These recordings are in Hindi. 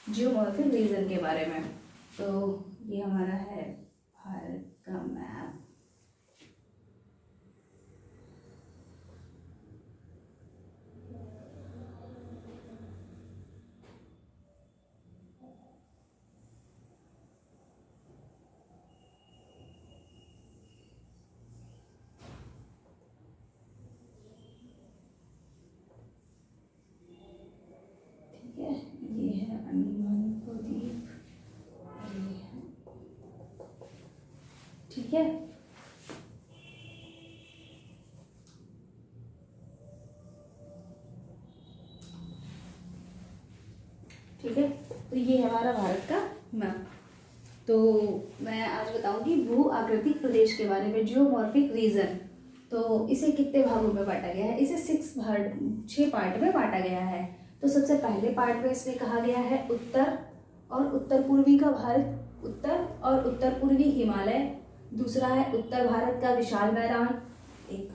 जियोमॉर्फिक रीजन के बारे में। तो ये हमारा है भारत का मैप। ठीक है, ये है अंडमान को द्वीप, ये है, ठीक है। ठीक है, तो ये है हमारा भारत का मैप। तो मैं आज बताऊंगी भू आकृतिक प्रदेश के बारे में, जियोमॉर्फिक रीजन। तो इसे कितने भागों में बांटा गया है? इसे 6 पार्ट में बांटा गया है। तो सबसे पहले पार्ट में इसमें कहा गया है उत्तर और उत्तर पूर्वी का भारत, उत्तर और उत्तर पूर्वी हिमालय। दूसरा है उत्तर भारत का विशाल मैदान। एक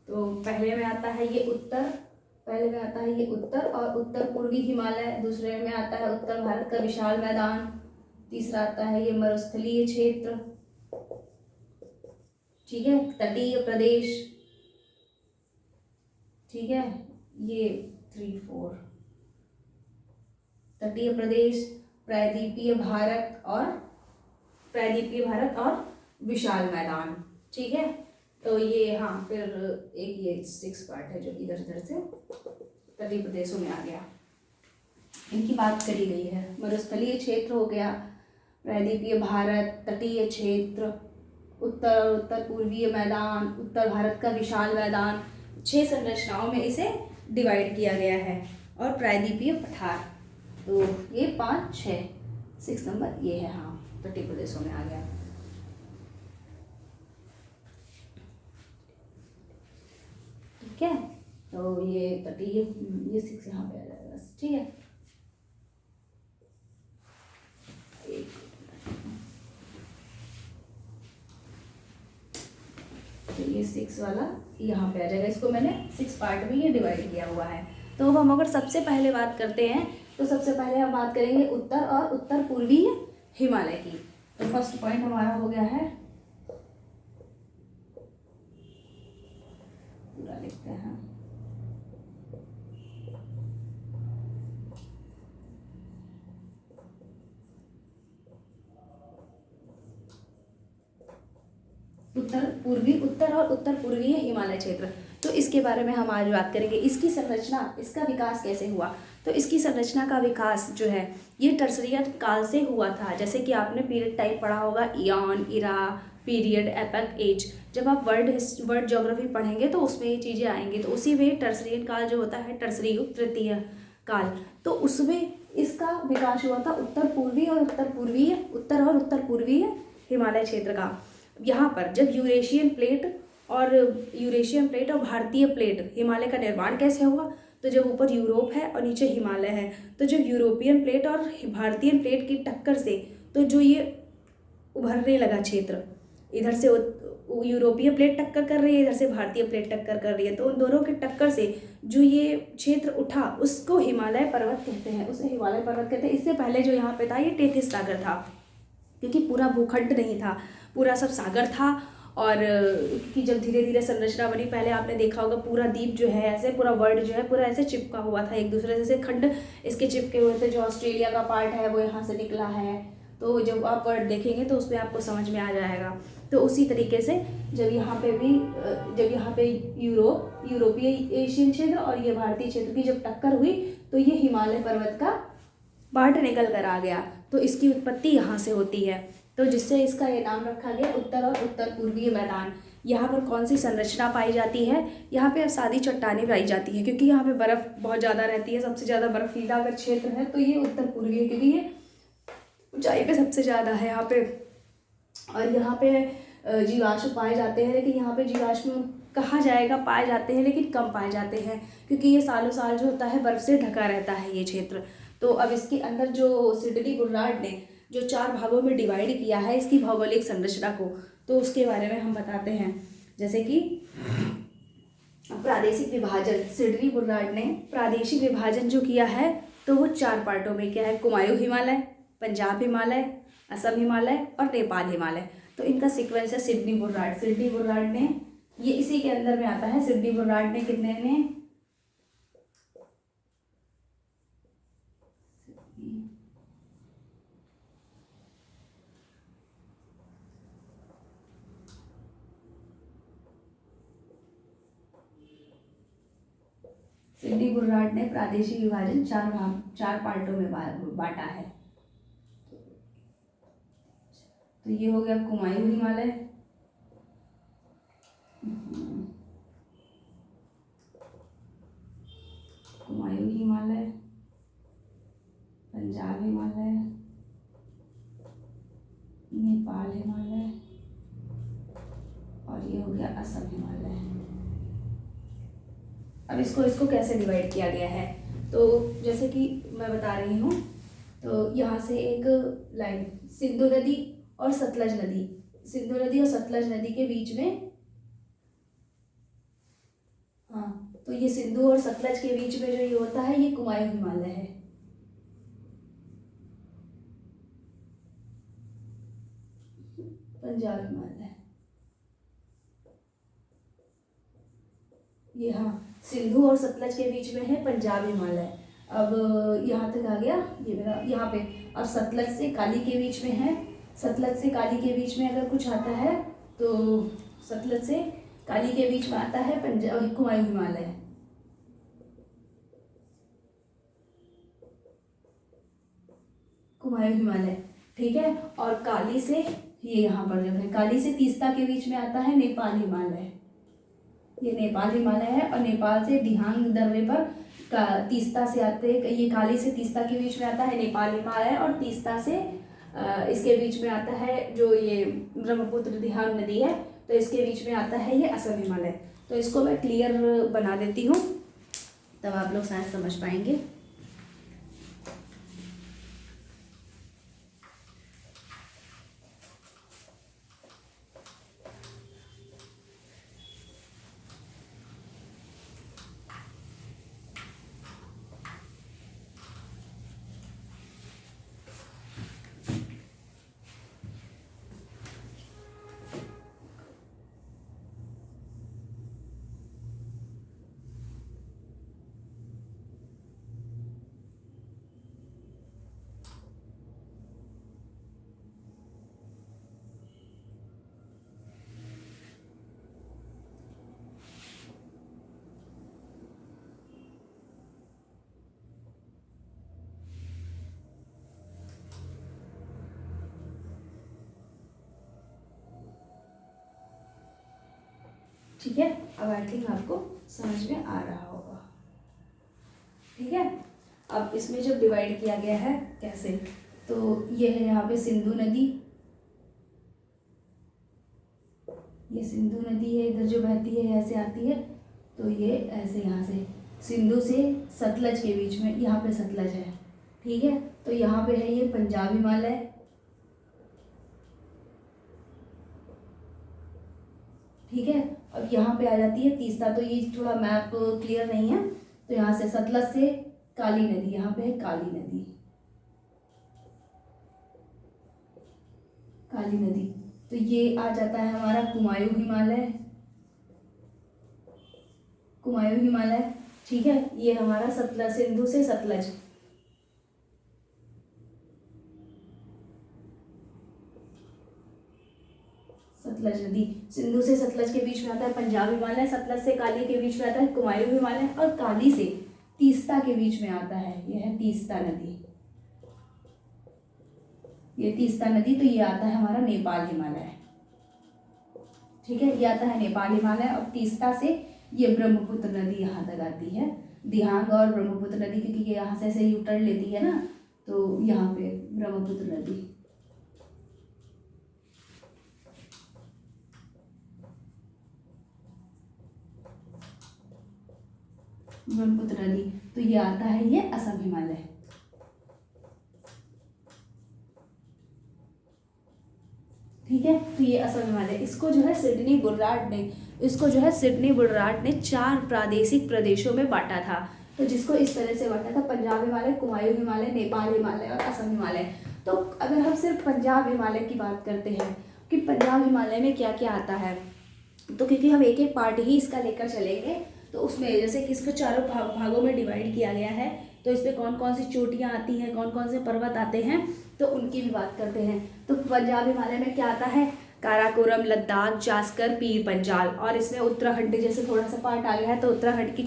तो पहले में आता है ये उत्तर, पहले में आता है ये उत्तर और उत्तर पूर्वी हिमालय। दूसरे में आता है उत्तर भारत का विशाल मैदान। तीसरा आता है ये मरुस्थलीय क्षेत्र, ठीक है, तटीय प्रदेश, ठीक है, ये 3-4 तटीय प्रदेश, प्रायद्वीपीय भारत और विशाल मैदान, ठीक है। तो ये हाँ, फिर एक ये 6 पार्ट है जो इधर उधर से तटीय प्रदेशों में आ गया, इनकी बात करी गई है। मरुस्थलीय क्षेत्र हो गया, प्रायद्वीपीय भारत, तटीय क्षेत्र, उत्तर और उत्तर पूर्वीय मैदान, उत्तर भारत का विशाल मैदान। 6 संरचनाओं में इसे डिवाइड किया गया है। और प्रायद्वीपीय पठार, तो ये 5, 6 नंबर ये है, हाँ, तटीय प्रदेशों में आ गया। ठीक है, तो ये तटीय, ये 6 यहाँ पे आ जाएगा, ठीक है। तो ये 6 वाला यहाँ पे आ जाएगा, इसको मैंने 6 पार्ट में ये डिवाइड किया हुआ है। तो अब हम अगर सबसे पहले बात करते हैं, तो सबसे पहले हम बात करेंगे उत्तर और उत्तर पूर्वी हिमालय की। तो फर्स्ट पॉइंट हमारा हो गया है, पूरा लिखते हैं, उत्तर और उत्तर पूर्वीय हिमालय क्षेत्र। तो इसके बारे में हम आज बात करेंगे। इसकी संरचना, इसका विकास कैसे हुआ? तो इसकी संरचना का विकास जो है ये टर्सरियन काल से हुआ था। जैसे कि आपने पीरियड टाइप पढ़ा होगा, इयॉन, इरा, पीरियड, एपक, एज। जब आप वर्ल्ड ज्योग्राफी पढ़ेंगे तो उसमें ये चीज़ें आएंगी। तो उसी में टर्सरियन काल जो होता है, टर्सरी युग, तृतीय काल, तो उसमें इसका विकास हुआ था उत्तर और उत्तर पूर्वीय हिमालय क्षेत्र का। यहाँ पर जब यूरेशियन प्लेट और भारतीय प्लेट, हिमालय का निर्माण कैसे हुआ? तो जब ऊपर यूरोप है और नीचे हिमालय है, तो जब यूरोपियन प्लेट और भारतीय प्लेट की टक्कर से, तो जो ये उभरने लगा क्षेत्र, इधर से यूरोपीय प्लेट टक्कर कर रही है, इधर से भारतीय प्लेट टक्कर कर रही है, तो उन दोनों के टक्कर से जो ये क्षेत्र उठा उसको हिमालय पर्वत कहते हैं, इससे पहले जो यहाँ पे था ये टेथिस सागर था, क्योंकि पूरा भूखंड नहीं था, पूरा सब सागर था। और कि जब धीरे धीरे संरचना बनी, पहले आपने देखा होगा पूरा द्वीप जो है ऐसे, पूरा वर्ल्ड जो है पूरा ऐसे चिपका हुआ था एक दूसरे से, खंड इसके चिपके हुए थे। जो ऑस्ट्रेलिया का पार्ट है वो यहाँ से निकला है, तो जब आप वर्ल्ड देखेंगे तो उसमें आपको समझ में आ जाएगा। तो उसी तरीके से जब यहाँ पे यूरोपीय एशियन क्षेत्र और ये भारतीय क्षेत्र की जब टक्कर हुई, तो ये हिमालय पर्वत का पार्ट निकल कर आ गया। तो इसकी उत्पत्ति यहाँ से होती है, तो जिससे इसका ये नाम रखा गया उत्तर और उत्तर पूर्वीय मैदान। यहाँ पर कौन सी संरचना पाई जाती है? यहाँ पे सादी चट्टानें पाई जाती हैं, क्योंकि यहाँ पे बर्फ़ बहुत ज़्यादा रहती है। सबसे ज़्यादा बर्फीला अगर क्षेत्र है तो ये उत्तर पूर्वी है, क्योंकि ये ऊंचाई पे सबसे ज़्यादा है यहाँ पे। और यहाँ पे जीवाश्म पाए जाते हैं, लेकिन यहाँ पे जीवाश्म कहा जाएगा पाए जाते हैं, लेकिन कम पाए जाते हैं, क्योंकि ये सालों साल जो होता है बर्फ़ से ढका रहता है ये क्षेत्र। तो अब इसके अंदर जो सिडनी बुर्रार्ड ने जो 4 भागों में डिवाइड किया है इसकी भौगोलिक संरचना को, तो उसके बारे में हम बताते हैं। जैसे कि प्रादेशिक विभाजन, सिडनी बुर्राड ने प्रादेशिक विभाजन जो किया है तो वो 4 पार्टों में किया है, कुमायूं हिमालय, पंजाब हिमालय, असम हिमालय और नेपाल हिमालय। तो इनका सीक्वेंस है सिडनी बुर्राड। सिडनी बुर्राड ने, ये इसी के अंदर में आता है। सिडनी बुर्राड ने कितने ने, सिडनी बुर्राड ने प्रादेशिक विभाजन 4 पार्टों में बांटा है। तो ये हो गया कुमायूं हिमालय, कुमायूं हिमालय, पंजाब हिमालय, नेपाल हिमालय और ये हो गया असम हिमालय। अब इसको कैसे डिवाइड किया गया है, तो जैसे कि मैं बता रही हूँ, तो यहाँ से एक लाइन सिंधु नदी और सतलज नदी, सिंधु नदी और सतलज नदी के बीच में, हाँ, तो ये सिंधु और सतलज के बीच में जो ये होता है ये कुमायूं हिमालय है। पंजाब हिमालय, ये हाँ सिंधु और सतलज के बीच में है पंजाब हिमालय। अब यहाँ तक आ गया ये मेरा, यहाँ पे अब सतलज से काली के बीच में है, सतलज से काली के बीच में अगर कुछ आता है तो सतलज से काली के बीच में आता है पंजाब कुमायूं हिमालय। कुमायूं हिमालय, ठीक है। और काली से ये यहाँ पर जो है काली से तीस्ता के बीच में आता है नेपाल हिमालय, ये नेपाल हिमालय है। और नेपाल से दिहांग दर्रे पर तीस्ता से आते हैं, ये काली से तीस्ता के बीच में आता है नेपाल हिमालय, और तीस्ता से इसके बीच में आता है जो ये ब्रह्मपुत्र दिहांग नदी है, तो इसके बीच में आता है ये असम हिमालय। तो इसको मैं क्लियर बना देती हूँ, तब आप लोग शायद समझ पाएंगे। ठीक है, अब आई थिंक आपको समझ में आ रहा होगा। ठीक है, अब इसमें जब डिवाइड किया गया है कैसे, तो ये है यहाँ पे सिंधु नदी, ये सिंधु नदी है, इधर जो बहती है ऐसे आती है, तो ये ऐसे यहाँ से सिंधु से सतलज के बीच में यहाँ पे सतलज है। ठीक है, तो यहाँ पे है ये पंजाब हिमालय, ठीक है। अब यहाँ पे आ जाती है तीस्ता, तो ये थोड़ा मैप क्लियर नहीं है, तो यहाँ से सतलज से काली नदी, यहाँ पे है काली नदी, काली नदी, तो ये आ जाता है हमारा कुमायूं हिमालय, कुमायूं हिमालय, ठीक है। ये हमारा सतलज, सिंधु से सतलज, सतलज नदी, सिंधु से सतलज के बीच में आता है पंजाब हिमालय, सतलज से काली के बीच में आता है कुमायूं हिमालय, और काली से तीस्ता के बीच में आता है, यह है तीस्ता नदी, ये तीस्ता नदी, तो ये आता है हमारा नेपाल हिमालय। ठीक है, ये आता है नेपाल हिमालय, और तीस्ता से ये ब्रह्मपुत्र नदी यहाँ तक आती है, दिहांग और ब्रह्मपुत्र नदी, क्योंकि ये यहाँ से ऐसे यू टर्न लेती है ना, तो यहाँ पे ब्रह्मपुत्र नदी, ब्रह्मपुत्र नदी, तो ये आता है ये असम हिमालय। ठीक है, तो ये असम हिमालय, इसको जो है सिडनी बुर्राट ने 4 प्रादेशिक प्रदेशों में बांटा था। तो जिसको इस तरह से बांटा था, पंजाब हिमालय, कुमायूं हिमालय, नेपाल हिमालय और असम हिमालय। तो अगर हम सिर्फ पंजाब हिमालय की बात करते हैं कि पंजाब हिमालय में क्या क्या आता है, तो क्योंकि हम एक एक पार्ट ही इसका लेकर चलेंगे, तो उसमें जैसे कि इसको चारों भागों में डिवाइड किया गया है, तो इसमें कौन कौन सी चोटियाँ आती हैं, कौन कौन से पर्वत आते हैं, तो उनकी भी बात करते हैं। तो पंजाब हिमालय में क्या आता है, काराकोरम, लद्दाख, जास्कर, पीर पंजाल, और इसमें उत्तराखंड जैसे थोड़ा सा पार्ट आ गया है, तो उत्तराखंड की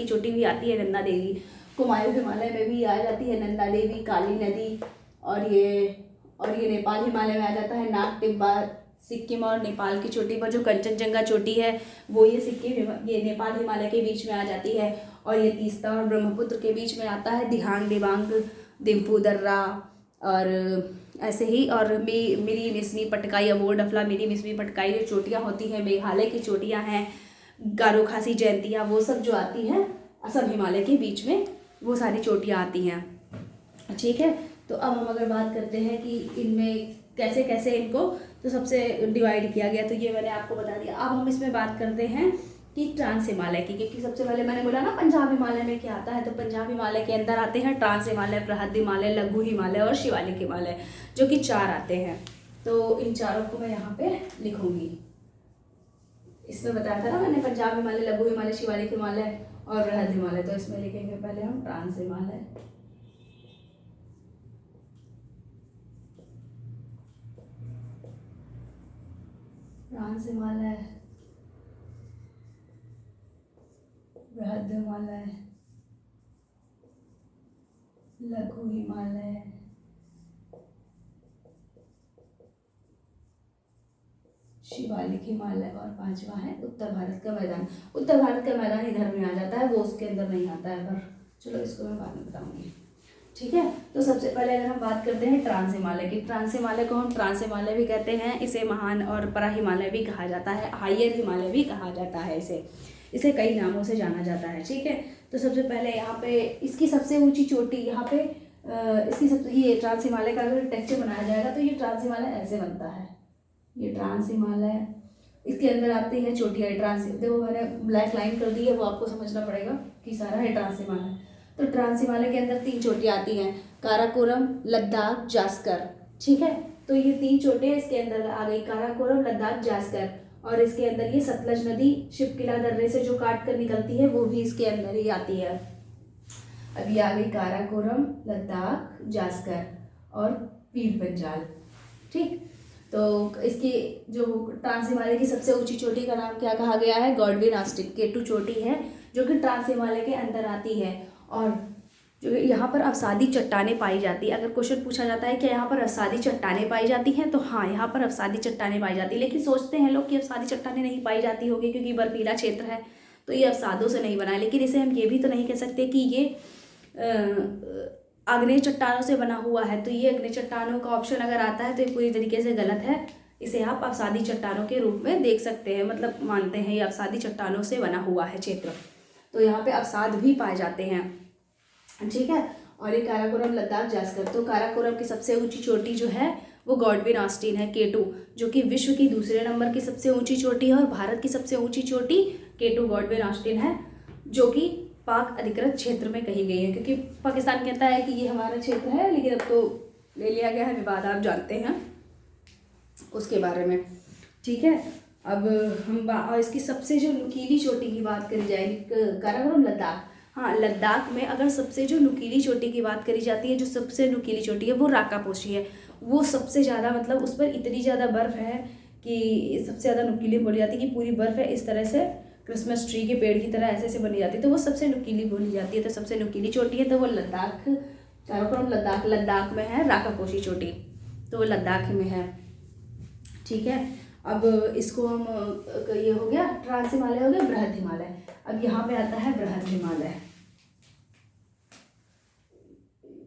चोटी भी आती है, नंदा देवी। कुमायूं हिमालय में भी आ जाती है नंदा देवी, काली नदी, और ये नेपाल हिमालय में आ जाता है नाग टिब्बा। सिक्किम और नेपाल की चोटी पर जो कंचनजंगा चोटी है वो ये नेपाल हिमालय के बीच में आ जाती है, और ये तीस्ता और ब्रह्मपुत्र के बीच में आता है दिहांग दिबांग, दिम्फू दर्रा, और ऐसे ही। और मिरी मिसमी पटकाई, अबोर डफला, मिरी मिसमी पटकाई जो चोटियाँ होती हैं, मेघालय की चोटियाँ हैं, गारो खासी जयंतियाँ, वो सब जो आती हैं असम हिमालय के बीच में, वो सारी चोटियाँ आती हैं। ठीक है, तो अब हम अगर बात करते हैं कि इनमें कैसे कैसे इनको तो सबसे डिवाइड किया गया, तो ये मैंने आपको बता दिया। अब हम इसमें बात करते हैं कि ट्रांस हिमालय की, क्योंकि सबसे पहले मैंने बोला ना पंजाब हिमालय में क्या आता है, तो पंजाब हिमालय के अंदर आते हैं ट्रांस हिमालय, बृहद हिमालय, लघु हिमालय और शिवालिक हिमालय, जो कि 4 आते हैं। तो इन चारों को मैं यहाँ पे लिखूंगी। इसमें बताया था ना मैंने, पंजाब हिमालय, लघु हिमालय, शिवालिक हिमालय और बृहद हिमालय, तो इसमें लिखेंगे पहले हम ट्रांस हिमालय। ट्रांस हिमालय, बृहद हिमालय, लघु हिमालय, शिवालिक हिमालय, और 5वां है उत्तर भारत का मैदान। उत्तर भारत का मैदान इधर में आ जाता है, वो उसके अंदर नहीं आता है, पर चलो इसको मैं बाद में बताऊंगी। ठीक है, तो सबसे पहले अगर हम बात करते हैं ट्रांस हिमालय की, ट्रांस हिमालय को हम ट्रांस हिमालय भी कहते हैं, इसे महान और परा हिमालय भी कहा जाता है, हायर हिमालय भी कहा जाता है, इसे कई नामों से जाना जाता है। ठीक है, तो सबसे पहले यहाँ पे इसकी सबसे ऊंची चोटी, यहाँ पे ये ट्रांस हिमालय का अगर टेक्सचर बनाया जाएगा तो ये ट्रांस हिमालय ऐसे बनता है, ये ट्रांस हिमालय, इसके अंदर आती है चोटियाँ। ट्रांस, देखो मैंने ब्लैक लाइन कर दी है, वो आपको समझना पड़ेगा कि सारा है ट्रांस हिमालय। तो ट्रांस हिमालय के अंदर 3 चोटियाँ आती हैं, काराकोरम, लद्दाख, जास्कर। ठीक है, तो ये 3 चोटियाँ इसके अंदर आ गई, काराकोरम, लद्दाख, जास्कर, और इसके अंदर ये सतलज नदी शिपकिला दर्रे से जो काट कर निकलती है वो भी इसके अंदर ही आती है। अब ये आ गई काराकोरम, लद्दाख, जास्कर और पीर पंजाल। ठीक, तो इसकी जो ट्रांस हिमालय की सबसे ऊंची चोटी का नाम क्या कहा गया है, गॉडविन ऑस्टिन केटू चोटी है, जो कि ट्रांस हिमालय के अंदर आती है। और जो यहाँ पर अवसादी चट्टानें पाई जाती है, अगर क्वेश्चन पूछा जाता है कि यहाँ पर अवसादी चट्टानें पाई जाती हैं, तो हाँ यहाँ पर अवसादी चट्टानें पाई जाती है, लेकिन सोचते हैं लोग कि अवसादी चट्टानें नहीं पाई जाती होगी क्योंकि बर्फीला क्षेत्र है, तो ये अवसादों से नहीं बना है। लेकिन इसे हम ये भी तो नहीं कह सकते कि ये आग्नेय चट्टानों से बना हुआ है, तो ये आग्नेय चट्टानों का ऑप्शन अगर आता है तो ये पूरी तरीके से गलत है। इसे आप अवसादी चट्टानों के रूप में देख सकते हैं, मतलब मानते हैं ये अवसादी चट्टानों से बना हुआ है क्षेत्र, तो यहाँ पे अवसाद भी पाए जाते हैं। ठीक है, और ये काराकोरम, लद्दाख, जास्कर, तो काराकोरम की सबसे ऊंची चोटी जो है वो गॉडविन ऑस्टिन है, केटू, जो कि विश्व की दूसरे नंबर की सबसे ऊंची चोटी है, और भारत की सबसे ऊंची चोटी केटू गॉडविन ऑस्टिन है, जो कि पाक अधिकृत क्षेत्र में कही गई है, क्योंकि पाकिस्तान कहता है कि ये हमारा क्षेत्र है, लेकिन अब तो ले लिया गया है, विवाद आप जानते हैं उसके बारे में। ठीक है, अब हम इसकी सबसे जो नुकीली चोटी की बात करी जाएगी, काराकोरम, लद्दाख। हाँ, लद्दाख में अगर सबसे जो नुकीली चोटी की बात करी जाती है, जो सबसे नुकीली चोटी है वो राकापोशी है, वो सबसे ज़्यादा, मतलब उस पर इतनी ज़्यादा बर्फ़ है कि सबसे ज़्यादा नुकीली बोली जाती है, कि पूरी बर्फ़ है इस तरह से क्रिसमस ट्री के पेड़ की तरह ऐसे ऐसे बनी जाती है, तो वो सबसे नुकीली बोली जाती है। तो सबसे नुकीली चोटी है तो वो लद्दाख, काराकोरम लद्दाख में है, राकापोशी चोटी तो वो लद्दाख में है। ठीक है, अब इसको हम, ये हो गया ट्रांस हिमालय, हो गया बृहद हिमालय। अब यहाँ पे आता है बृहद हिमालय,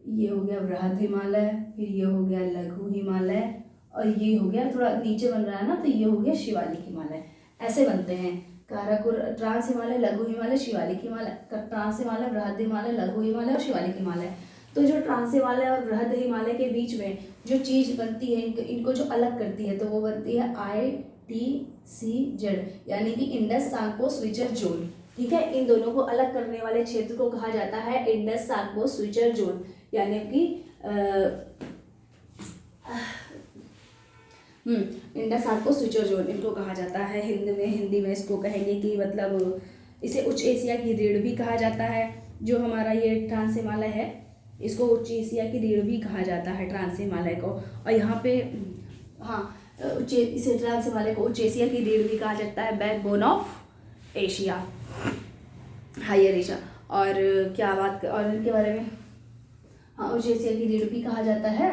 ये हो गया बृहद हिमालय, फिर ये हो गया लघु हिमालय, और ये हो गया थोड़ा नीचे बन रहा है ना, तो ये हो गया शिवालिक हिमालय। ऐसे बनते हैं, ट्रांस हिमालय, लघु हिमालय, शिवालिक हिमालय, ट्रांस हिमालय, बृहद हिमालय, लघु हिमालय और शिवालिक हिमालय। तो जो ट्रांस हिमालय और बृहद हिमालय के बीच में जो चीज़ बनती है, इनको जो अलग करती है, तो वो बनती है ITCZ, यानी कि इंडस सांगपो स्विचर जोन। ठीक है, इन दोनों को अलग करने वाले क्षेत्र को कहा जाता है इंडस सांगपो स्विचर जोन, यानी कि इंडस सांगपो स्विचर जोन इनको कहा जाता है। हिंदी में इसको कहेंगे कि मतलब इसे उच्च एशिया की रीढ़ भी कहा जाता है। जो हमारा ये ट्रांस हिमालय है, इसको उच्च एशिया की रीढ़ भी कहा जाता है, ट्रांस हिमालय को। और यहाँ पे इसे ट्रांस हिमालय को उच्च एशिया की रीढ़ भी कहा जाता है, backbone of Asia, higher Asia. और क्या बात और इनके बारे में, उच्च एशिया की रीढ़ भी कहा जाता है।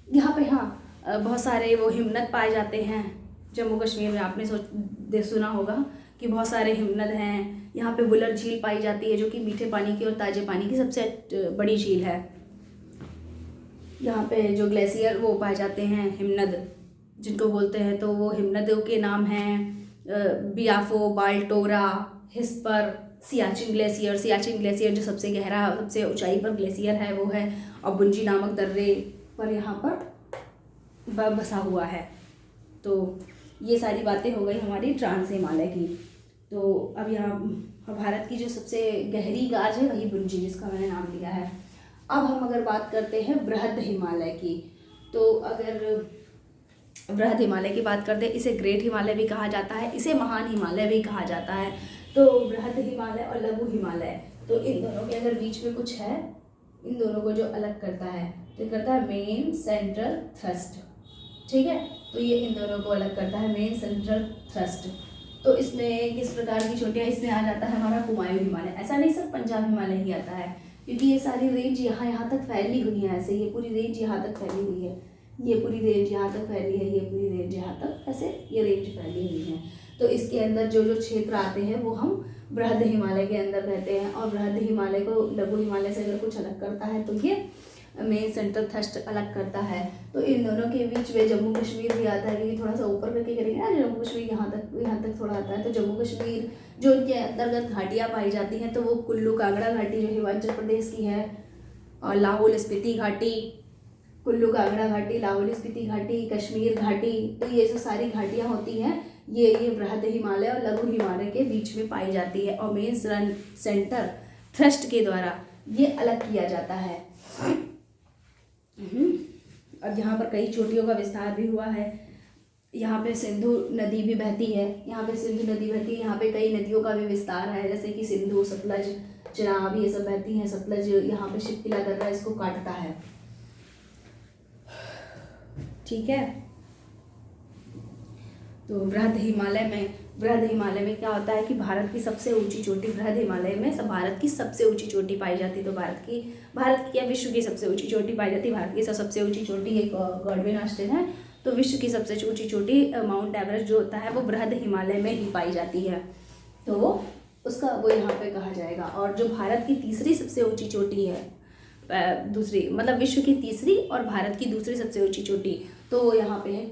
यहाँ पे बहुत सारे वो हिमनद पाए जाते हैं जम्मू कश्मीर में। आपने सुना होगा कि बहुत सारे हिमनद हैं। यहाँ पे बुलर झील पाई जाती है, जो कि मीठे पानी की और ताजे पानी की सबसे बड़ी झील है। यहाँ पे जो ग्लेशियर वो पाए जाते हैं, हिमनद जिनको बोलते हैं, तो वो हिमनदों के नाम हैं बियाफो, बाल्टोरा, हिस्पर, सियाचिन ग्लेशियर जो सबसे गहरा, सबसे ऊंचाई पर ग्लेशियर है वो है, और बुंजी नामक दर्रे पर यहाँ पर बसा हुआ है। तो ये सारी बातें हो गई हमारी ट्रांस हिमालय की। तो अब यहाँ भारत की जो सबसे गहरी गाज है वही बुंजी, जिसका मैंने नाम लिया है। अब हम अगर बात करते हैं बृहद हिमालय की, तो अगर बृहद हिमालय की बात करते हैं, इसे ग्रेट हिमालय भी कहा जाता है, इसे महान हिमालय भी कहा जाता है। तो बृहद हिमालय और लघु हिमालय, तो इन दोनों के अगर बीच में कुछ है, इन दोनों को जो अलग करता है तो करता है मेन सेंट्रल थ्रस्ट। ठीक है, तो ये इन दोनों को अलग करता है, मेन सेंट्रल थ्रस्ट। तो इसमें किस प्रकार की चोटियाँ, इसमें आ जाता है हमारा कुमायूं हिमालय। ऐसा नहीं सिर्फ पंजाब हिमालय ही आता है, क्योंकि ये सारी रेंज यहाँ तक फैली हुई है। ऐसे ये पूरी रेंज यहाँ तक फैली हुई है, ये पूरी रेंज यहाँ तक फैली है, ये पूरी रेंज यहाँ तक, ऐसे ये रेंज फैली हुई है। तो इसके अंदर जो जो क्षेत्र आते हैं वो हम बृहद हिमालय के अंदर कहते हैं। और बृहद हिमालय को लघु हिमालय से अगर कुछ अलग करता है तो ये मेन सेंट्रल थ्रस्ट अलग करता है। तो इन दोनों के बीच में जम्मू कश्मीर भी आता है, क्योंकि थोड़ा सा ऊपर करके करेंगे ना, जम्मू कश्मीर यहाँ तक थोड़ा आता है। तो जम्मू कश्मीर जो इनके अंतर्गत घाटियाँ पाई जाती हैं, तो वो कुल्लू कांगड़ा घाटी जो हिमाचल प्रदेश की है, और लाहौल स्पीति घाटी, कुल्लू कांगड़ा घाटी, लाहौल स्पीति घाटी, कश्मीर घाटी, तो ये जो सारी घाटियाँ होती हैं ये बृहद हिमालय और लघु हिमालय के बीच में पाई जाती है। और मेन सेंटर थ्रस्ट के द्वारा ये अलग किया जाता है। अब यहाँ पर कई चोटियों का विस्तार भी हुआ है। यहाँ पे सिंधु नदी भी बहती है, यहाँ पे कई नदियों का भी विस्तार है, जैसे कि सिंधु, सतलज, चिनाब, ये सब बहती हैं। सतलज यहाँ पे शिवकिला दर्रा इसको काटता है। ठीक है, तो बृहद हिमालय में क्या होता है कि भारत की सबसे ऊंची चोटी, बृहद हिमालय में भारत की सबसे ऊंची चोटी पाई जाती है। तो भारत की या विश्व की सबसे ऊंची चोटी पाई जाती है। भारत की सबसे ऊंची चोटी एक गॉडविन ऑस्टिन है, तो विश्व की सबसे ऊंची चोटी माउंट एवरेस्ट जो होता है वो बृहद हिमालय में ही पाई जाती है। तो वो यहाँ पे कहा जाएगा। और जो भारत की तीसरी सबसे ऊंची चोटी है, दूसरी मतलब विश्व की तीसरी और भारत की दूसरी सबसे ऊंची चोटी, तो यहाँ पे है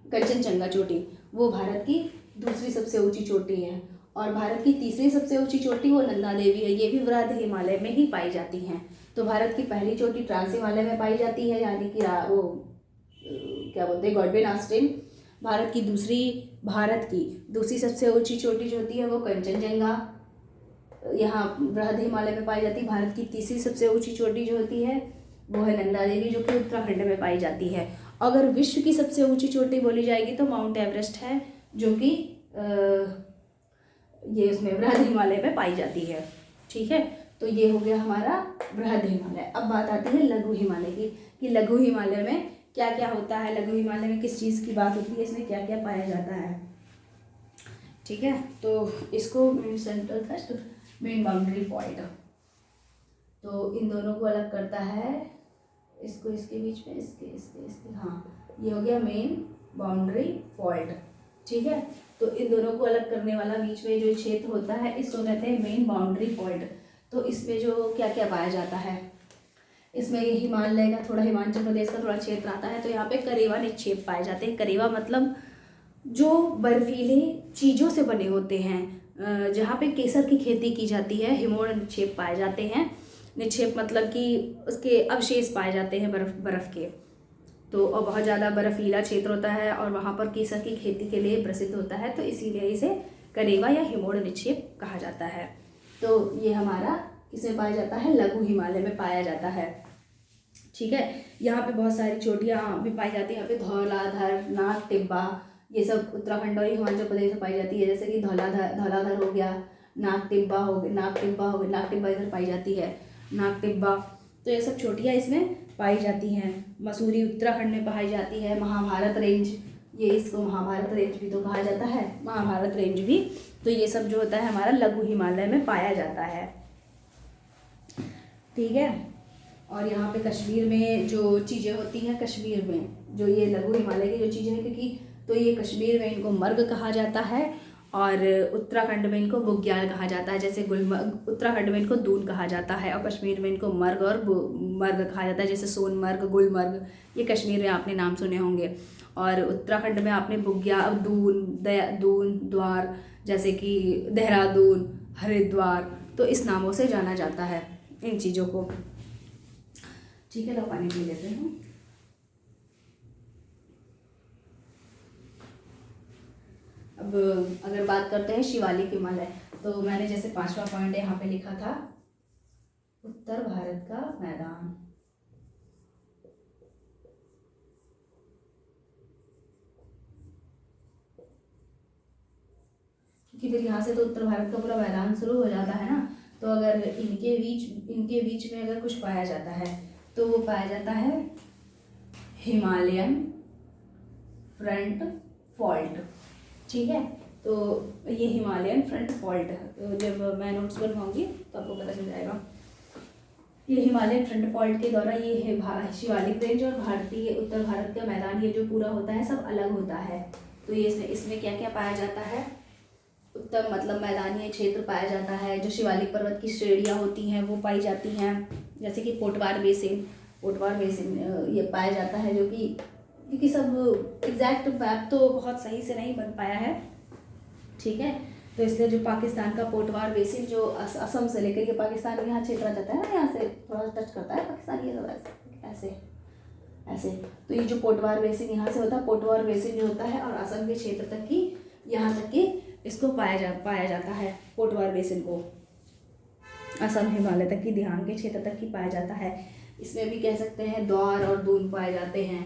कंचनजंगा चोटी, वो भारत की दूसरी सबसे ऊंची चोटी है। और भारत की तीसरी सबसे ऊंची चोटी वो नंदा देवी है, ये भी बृहद हिमालय में ही पाई जाती हैं। तो भारत की पहली चोटी ट्रांस हिमालय में पाई जाती है, यानी कि वो क्या बोलते हैं, गॉडविन ऑस्टिन। भारत की दूसरी सबसे ऊंची चोटी जो होती है वो कंचनजंगा यहाँ बृहद हिमालय में पाई जाती है। भारत की तीसरी सबसे ऊंची चोटी जो होती है वो है नंदा देवी, जो कि उत्तराखंड में पाई जाती है। अगर विश्व की सबसे ऊंची चोटी बोली जाएगी तो माउंट एवरेस्ट है, जो कि ये उसमें बृहद हिमालय में पाई जाती है। ठीक है, तो ये हो गया हमारा बृहद हिमालय। अब बात आती है लघु हिमालय की, कि लघु हिमालय में क्या क्या होता है, लघु हिमालय में किस चीज़ की बात होती है, इसमें क्या क्या पाया जाता है। ठीक है, तो इसको main central thrust, main boundary point, तो इन दोनों को अलग करता है, इसको इसके बीच में, इसके हाँ, ये हो गया मेन बाउंड्री फॉल्ट। ठीक है, तो इन दोनों को अलग करने वाला बीच में जो क्षेत्र होता है इसको कहते हैं मेन बाउंड्री फॉल्ट। तो इसमें जो क्या क्या पाया जाता है, इसमें हिमालय का थोड़ा, हिमाचल प्रदेश का थोड़ा क्षेत्र आता है। तो यहाँ पे करेवा निक्षेप पाए जाते हैं। करेवा मतलब जो बर्फीली चीज़ों से बने होते हैं, जहाँ पे केसर की खेती की जाती है, हिमोड़ निक्षेप पाए जाते हैं। निक्षेप मतलब कि उसके अवशेष पाए जाते हैं बर्फ़ के। तो और बहुत ज़्यादा बर्फीला क्षेत्र होता है और वहाँ पर केसर की खेती के लिए प्रसिद्ध होता है, तो इसीलिए इसे करेवा या हिमोड़ निक्षेप कहा जाता है। तो ये हमारा किसमें पाया जाता है? लघु हिमालय में पाया जाता है। ठीक है, यहाँ पे बहुत सारी चोटियाँ भी पाई जाती हैं। यहाँ पे धौलाधर, नाग टिब्बा, ये सब उत्तराखंड और हिमाचल प्रदेश में पाई जाती है। जैसे कि धौलाधर हो गया, नाग टिब्बा हो गया, नाग टिब्बा इधर पाई जाती है, नाग टिब्बा। तो ये सब चोटियाँ इसमें पाई जाती हैं। मसूरी उत्तराखंड में पाई जाती है। महाभारत रेंज, ये इसको महाभारत रेंज भी तो कहा जाता है, महाभारत रेंज भी। तो ये सब जो होता है हमारा लघु हिमालय में पाया जाता है। ठीक है, और यहाँ पे कश्मीर में जो चीज़ें होती हैं, कश्मीर में जो ये लघु हिमालय की जो चीज़ें हैं, क्योंकि तो ये कश्मीर में इनको मर्ग कहा जाता है और उत्तराखंड में इनको बुग्याल कहा जाता है। जैसे गुलमर्ग, उत्तराखंड में इनको दून कहा जाता है और कश्मीर में इनको मर्ग और मर्ग कहा जाता है। जैसे सोनमर्ग, गुलमर्ग, ये कश्मीर में आपने नाम सुने होंगे। और उत्तराखंड में आपने बुग्याल, दून, द्वार, जैसे कि देहरादून, हरिद्वार, तो इस नामों से जाना जाता है इन चीज़ों को। ठीक है, लो पानी पी लेते हैं। अब अगर बात करते हैं शिवालिक हिमालय, तो मैंने जैसे 5वां पॉइंट यहाँ पे लिखा था, उत्तर भारत का मैदान। क्योंकि फिर यहाँ से तो उत्तर भारत का पूरा मैदान शुरू हो जाता है ना। तो अगर इनके बीच में अगर कुछ पाया जाता है तो वो पाया जाता है हिमालयन फ्रंट फॉल्ट। ठीक है, तो ये हिमालयन फ्रंट फॉल्ट, तो जब मैं नोट्स बनवाऊंगी तो आपको पता चल जाएगा। ये हिमालयन फ्रंट फॉल्ट के द्वारा ये है शिवालिक रेंज और भारतीय उत्तर भारत का मैदान, ये जो पूरा होता है सब अलग होता है। तो ये इसमें क्या क्या पाया जाता है? उत्तर मतलब मैदानी क्षेत्र पाया जाता है। जो शिवालिक पर्वत की श्रेणियाँ होती हैं वो पाई जाती हैं, जैसे कि पोटवार बेसिन ये पाया जाता है, जो कि क्योंकि सब एग्जैक्ट मैप तो बहुत सही से नहीं बन पाया है। ठीक है, तो इसलिए जो पाकिस्तान का पोटवार बेसिन जो असम से लेकर के पाकिस्तान में यहाँ क्षेत्र आ जाता है ना, यहाँ से थोड़ा टच करता है पाकिस्तान, ये सब ऐसे। तो ये जो पोटवार बेसिन यहाँ से होता है, पोटवार बेसिन जो होता है और असम के क्षेत्र तक की, यहाँ तक कि इसको पाया जाता है, पोटवार बेसिन को असम हिमालय तक की, ध्यान के क्षेत्र तक की पाया जाता है। इसमें भी कह सकते हैं द्वार और दून पाए जाते हैं,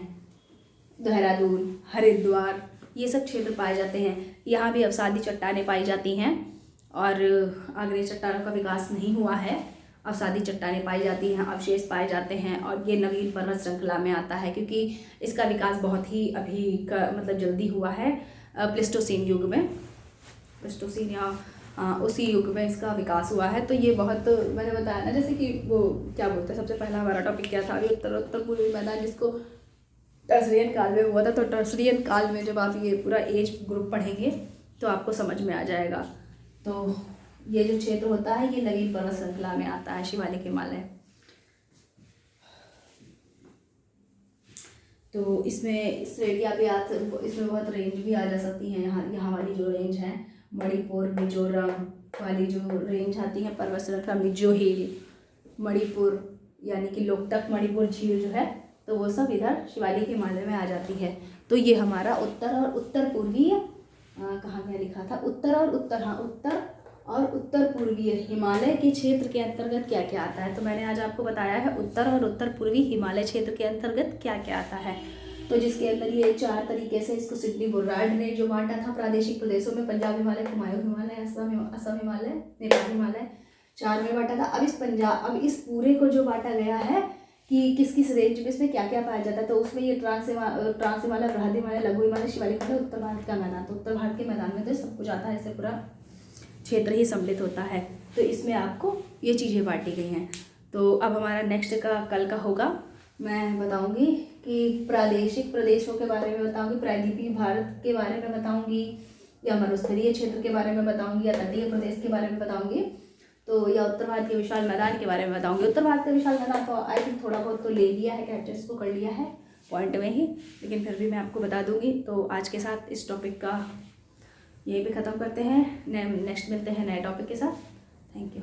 देहरादून, हरिद्वार, ये सब क्षेत्र पाए जाते हैं। यहाँ भी अवसादी चट्टानें पाई जाती हैं और आग्नेय चट्टानों का विकास नहीं हुआ है, अवसादी चट्टानें पाई जाती हैं, अवशेष पाए जाते हैं। और ये नवीन पर्वत श्रृंखला में आता है, क्योंकि इसका विकास बहुत ही अभी का मतलब जल्दी हुआ है, प्लेस्टोसीन युग में, प्लेस्टोसीन या उसी युग में इसका विकास हुआ है। तो ये बहुत, मैंने बताया ना जैसे कि वो क्या बोलते हैं, सबसे पहला हमारा टॉपिक क्या था अभी, उत्तर पूर्वी मैदान, जिसको टर्सरियन काल में हुआ था। तो टर्सरियन काल में जब आप ये पूरा एज ग्रुप पढ़ेंगे तो आपको समझ में आ जाएगा। तो ये जो क्षेत्र होता है ये नवीन पर्वत श्रृंखला में आता है, शिवालिक हिमालय। तो इसमें श्रेणियाँ भी इसमें बहुत रेंज भी आ जा सकती हैं। यहाँ वाली जो रेंज है, मणिपुर, मिजोरम वाली जो रेंज आती है पर्वत श्रृंखला, मिजो हिल, मणिपुर यानी कि लोकटक मणिपुर झील जो है, तो वो सब इधर शिवालिक हिमालय में आ जाती है। तो ये हमारा उत्तर और उत्तर पूर्वीय, कहाँ क्या लिखा था, उत्तर और उत्तर पूर्वीय हिमालय के क्षेत्र के अंतर्गत क्या क्या आता है। तो मैंने आज आपको बताया है उत्तर और उत्तर पूर्वी हिमालय क्षेत्र के अंतर्गत क्या क्या आता है। तो जिसके अंदर ये 4 तरीके से इसको सिडनी बुर्रार्ड ने जो बांटा था प्रादेशिक प्रदेशों में, पंजाब हिमालय, कुमायूं हिमालय, असम हिमालय, नेपाल हिमालय, 4 में बांटा था। अब इस पूरे को जो बांटा गया है कि किस किस रेंज में इसमें क्या क्या पाया जाता है, तो उसमें ये ट्रांस हिमालय, बृहद हिमालय, लघु हिमालय, शिवालिक हिमालय, उत्तर भारत का मैदान। तो उत्तर भारत के मैदान में तो सब कुछ आता है, इससे पूरा क्षेत्र ही सम्मिलित होता है। तो इसमें आपको ये चीज़ें बांटी गई हैं। तो अब हमारा नेक्स्ट का कल का होगा, मैं बताऊंगी कि प्रादेशिक प्रदेशों के बारे में बताऊंगी, प्रायद्वीपीय भारत के बारे में बताऊंगी, या मरुस्थलीय क्षेत्र के बारे में बताऊंगी, या तटीय प्रदेश के बारे में बताऊंगी, तो या उत्तर भारत के विशाल मैदान के बारे में बताऊंगी। उत्तर भारत का विशाल मैदान तो आई थिंक थोड़ा बहुत तो ले लिया है, कैप्चर्स को कर लिया है पॉइंट में ही, लेकिन फिर भी मैं आपको बता दूंगी। तो आज के साथ इस टॉपिक का यहीं पे ख़त्म करते हैं, नेक्स्ट मिलते हैं नए टॉपिक के साथ। Thank you.